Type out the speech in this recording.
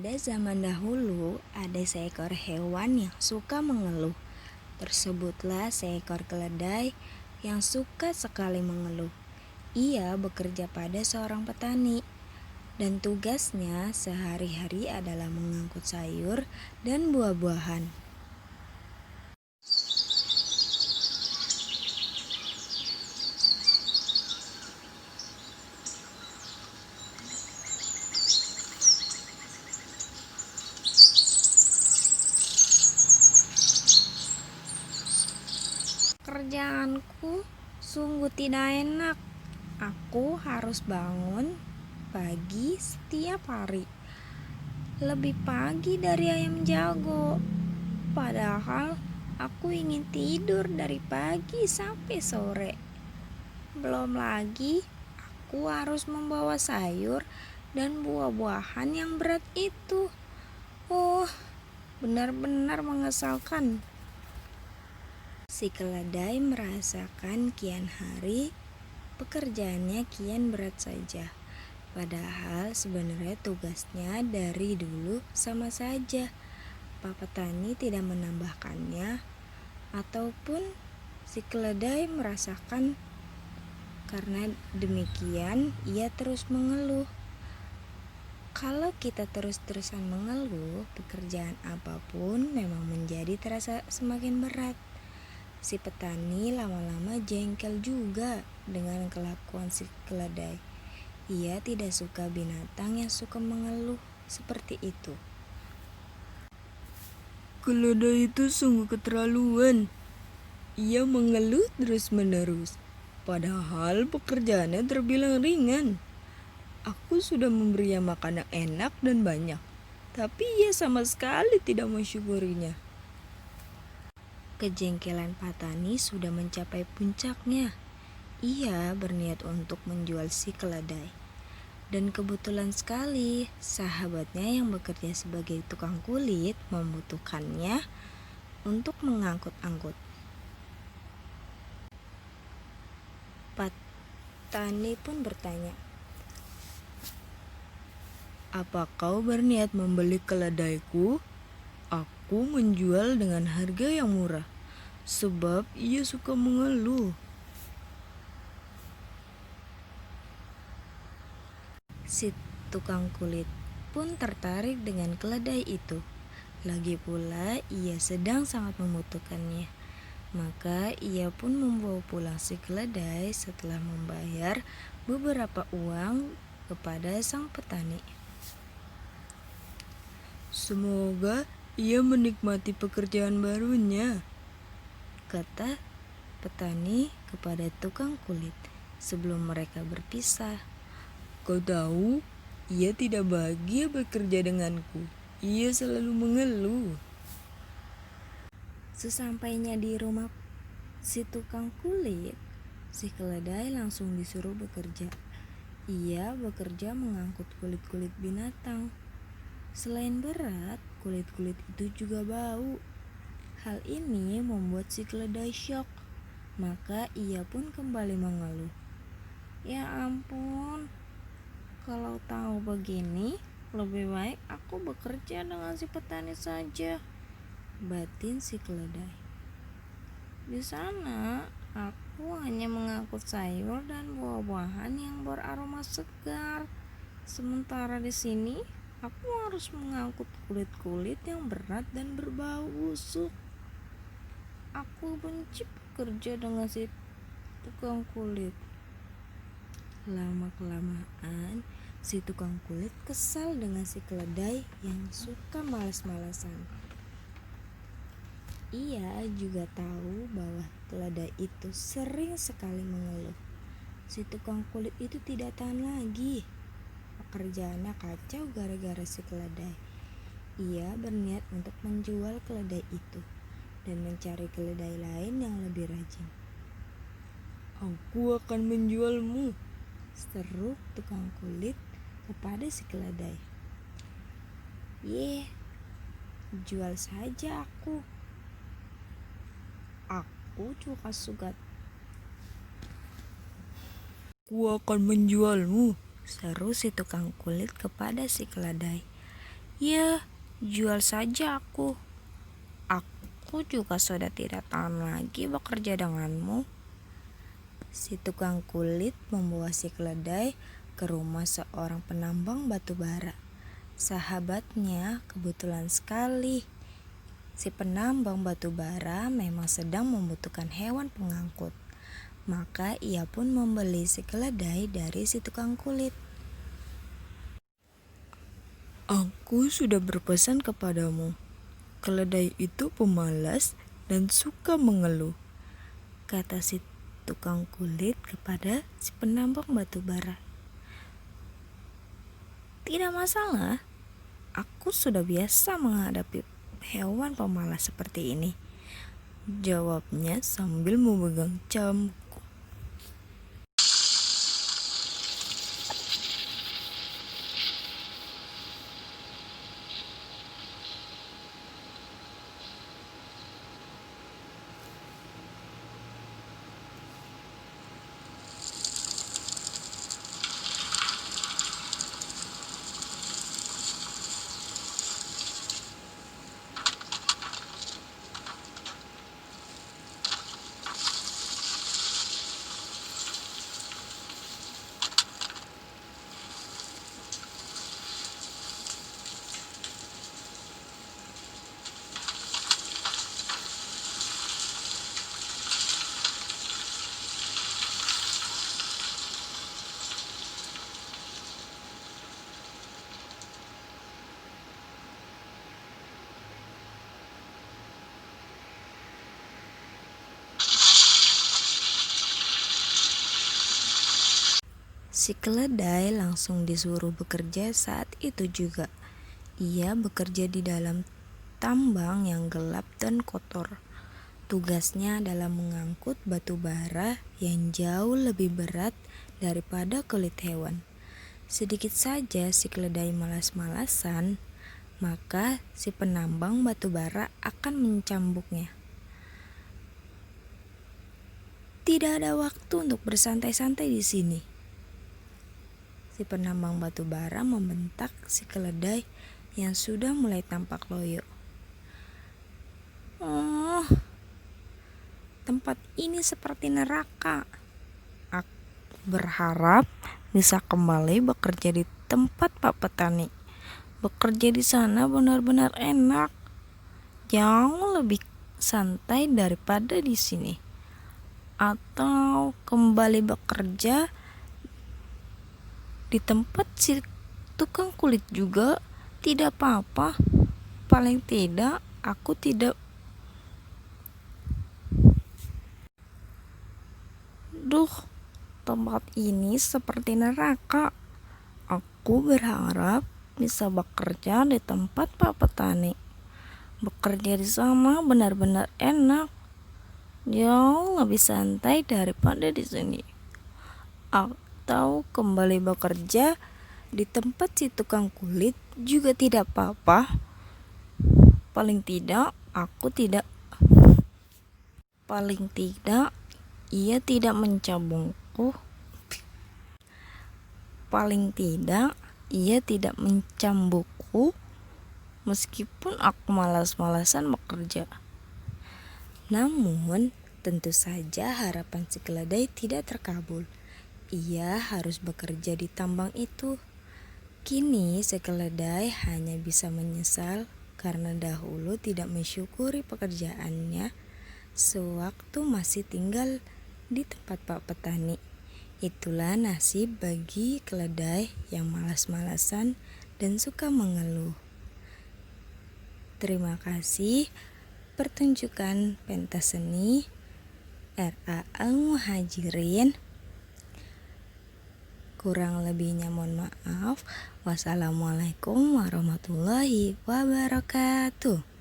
Pada zaman dahulu, ada seekor hewan yang suka mengeluh. Tersebutlah seekor keledai yang suka sekali mengeluh. Ia bekerja pada seorang petani, dan tugasnya sehari-hari adalah mengangkut sayur dan buah-buahan. Kerjaanku sungguh tidak enak. Aku harus bangun pagi setiap hari. Lebih pagi dari ayam jago. Padahal aku ingin tidur dari pagi sampai sore. Belum lagi aku harus membawa sayur dan buah-buahan yang berat itu. Oh, benar-benar mengesalkan. Si keledai merasakan kian hari pekerjaannya kian berat saja. Padahal sebenarnya tugasnya dari dulu sama saja. Pak petani tidak menambahkannya, ataupun si keledai merasakan karena demikian ia terus mengeluh. Kalau kita terus-terusan mengeluh, pekerjaan apapun memang menjadi terasa semakin berat. Si petani lama-lama jengkel juga dengan kelakuan si keledai. Ia tidak suka binatang yang suka mengeluh seperti itu. Keledai itu sungguh keterlaluan. Ia mengeluh terus-menerus, padahal pekerjaannya terbilang ringan. Aku sudah memberinya makanan enak dan banyak, tapi ia sama sekali tidak mensyukurinya. Kejengkelan petani sudah mencapai puncaknya. Ia berniat untuk menjual si keledai. Dan kebetulan sekali sahabatnya yang bekerja sebagai tukang kulit membutuhkannya untuk mengangkut-angkut. Petani pun bertanya, Apa kau berniat membeli keledaiku? Aku menjual dengan harga yang murah, sebab ia suka mengeluh. si tukang kulit pun tertarik dengan keledai itu. Lagi pula ia sedang sangat membutuhkannya. Maka ia pun membawa pulang si keledai setelah membayar beberapa uang kepada sang petani. Semoga ia menikmati pekerjaan barunya, Kata petani kepada tukang kulit sebelum mereka berpisah. Kau tahu, ia tidak bahagia bekerja denganku. Ia selalu mengeluh. Sesampainya di rumah si tukang kulit, si keledai langsung disuruh bekerja. Ia bekerja mengangkut kulit-kulit binatang. Selain berat, kulit-kulit itu juga bau. Hal ini membuat si keledai syok. Maka ia pun kembali mengeluh. Ya ampun, kalau tahu begini, lebih baik aku bekerja dengan si petani saja, batin si keledai. Di sana, aku hanya mengangkut sayur dan buah-buahan yang beraroma segar. Sementara di sini, aku harus mengangkut kulit-kulit yang berat dan berbau busuk. Aku benci bekerja dengan si tukang kulit. Lama-kelamaan, si tukang kulit kesal dengan si keledai yang suka malas-malasan. Ia juga tahu bahwa keledai itu sering sekali mengeluh. Si tukang kulit itu tidak tahan lagi. Pekerjaannya kacau gara-gara si keledai. Ia berniat untuk menjual keledai itu dan mencari keledai lain yang lebih rajin. Aku akan menjualmu, seru tukang kulit kepada si keledai. Ye, jual saja aku. Aku juga suka. Aku akan menjualmu. Seru si tukang kulit kepada si keledai. Ya, jual saja aku. Aku juga sudah tidak tahan lagi bekerja denganmu. Si tukang kulit membawa si keledai ke rumah seorang penambang batu bara. Sahabatnya kebetulan sekali. Si penambang batu bara memang sedang membutuhkan hewan pengangkut. Maka ia pun membeli si keledai dari si tukang kulit. Aku sudah berpesan kepadamu. Keledai itu pemalas dan suka mengeluh, Kata si tukang kulit kepada si penambang batu bara. Tidak masalah, aku sudah biasa menghadapi hewan pemalas seperti ini, jawabnya sambil memegang cambuk. Si keledai langsung disuruh bekerja saat itu juga. Ia bekerja di dalam tambang yang gelap dan kotor. Tugasnya adalah mengangkut batu bara yang jauh lebih berat daripada kulit hewan. Sedikit saja si keledai malas-malasan, maka si penambang batu bara akan mencambuknya. Tidak ada waktu untuk bersantai-santai di sini. Si penambang batu bara membentak si keledai yang sudah mulai tampak loyo. Oh, tempat ini seperti neraka. Aku berharap bisa kembali bekerja di tempat Pak Petani. Bekerja di sana benar-benar enak, jauh lebih santai daripada di sini. Atau kembali bekerja di tempat si tukang kulit juga tidak apa-apa. Paling tidak aku tidak. Duh, tempat ini seperti neraka. Aku berharap bisa bekerja di tempat Pak Petani. Bekerja di sana benar-benar enak, jauh lebih santai daripada di sini. Atau kembali bekerja di tempat si tukang kulit juga tidak apa-apa. Paling tidak ia tidak mencambukku. Meskipun aku malas-malasan bekerja. Namun tentu saja harapan si keledai tidak terkabul. Ia harus bekerja di tambang itu. Kini si keledai hanya bisa menyesal karena dahulu tidak mensyukuri pekerjaannya sewaktu masih tinggal di tempat Pak Petani. Itulah nasib bagi keledai yang malas-malasan dan suka mengeluh. Terima kasih. Pertunjukan pentas seni RA Al-Muhajirin. Kurang lebihnya mohon maaf. Wassalamualaikum warahmatullahi wabarakatuh.